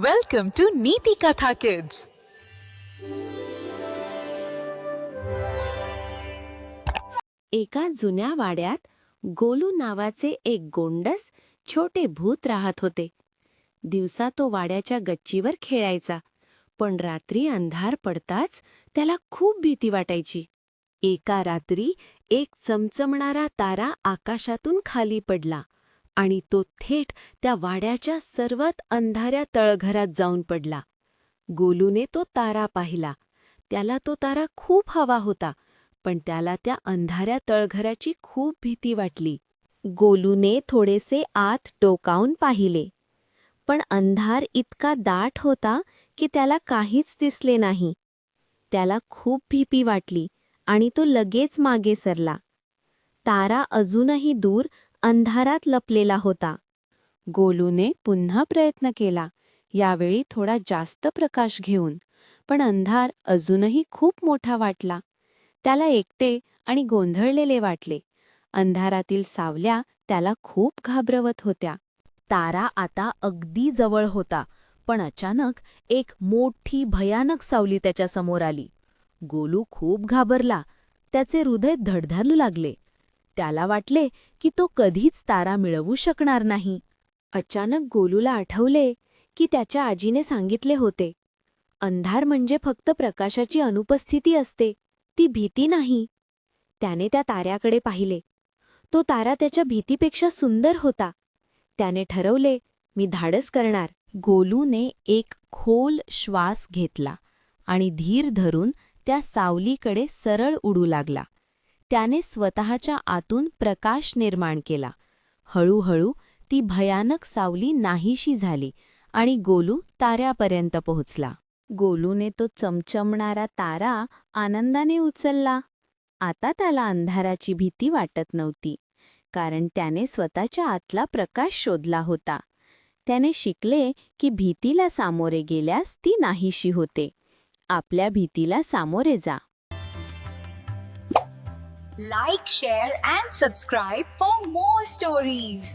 Welcome to Neeti Katha Kids. एका जुन्या वाड्यात गोलू नावाचे एक गोंडस छोटे भूत राहत होते. दिवसा तो वाड्याच्या गच्चीवर खेळायचा, पण रात्री अंधार पडताच त्याला खूप भीती वाटायची. एका रात्री एक चमचमणारा तारा आकाशातून खाली पडला आणि तो थेट त्या वाड्याच्या सर्वात अंधाऱ्या तळघरात जाऊन पडला. गोलूने तो तारा पाहिला. त्याला तो तारा खूप हवा होता, पण त्याला त्या अंधाऱ्या तळघराची खूप भीती वाटली. गोलूने थोडेसे आत डोकावून पाहिले, पण अंधार इतका दाट होता की त्याला काहीच दिसले नाही. त्याला खूप भीती वाटली आणि तो लगेच मागे सरला. तारा अजूनही दूर अंधारात लपलेला होता. गोलूने पुन्हा प्रयत्न केला, यावेळी थोडा जास्त प्रकाश घेऊन, पण अंधार अजूनही खूप मोठा वाटला. त्याला एकटे आणि गोंधळलेले वाटले. अंधारातील सावल्या त्याला खूप घाबरवत होत्या. तारा आता अगदी जवळ होता, पण अचानक एक मोठी भयानक सावली त्याच्या समोर आली. गोलू खूप घाबरला. त्याचे हृदय धडधडू लागले. त्याला वाटले की तो कधीच तारा मिळवू शकणार नाही. अचानक गोलूला आठवले की त्याच्या आजीने सांगितले होते, अंधार म्हणजे फक्त प्रकाशाची अनुपस्थिती असते, ती भीती नाही. त्याने त्या ताऱ्याकडे पाहिले. तो तारा त्याच्या भीतीपेक्षा सुंदर होता. त्याने ठरवले, मी धाडस करणार. गोलूने एक खोल श्वास घेतला आणि धीर धरून त्या सावलीकडे सरळ उडू लागला. त्याने स्वतःच्या आतून प्रकाश निर्माण केला. हळूहळू ती भयानक सावली नाहीशी झाली आणि गोलू ताऱ्यापर्यंत पोहोचला. गोलूने तो चमचमणारा तारा आनंदाने उचलला. आता त्याला अंधाराची भीती वाटत नव्हती, कारण त्याने स्वतःच्या आतला प्रकाश शोधला होता. त्याने शिकले की भीतीला सामोरे गेल्यास ती नाहीशी होते. आपल्या भीतीला सामोरे जा. Like, share and subscribe for more stories.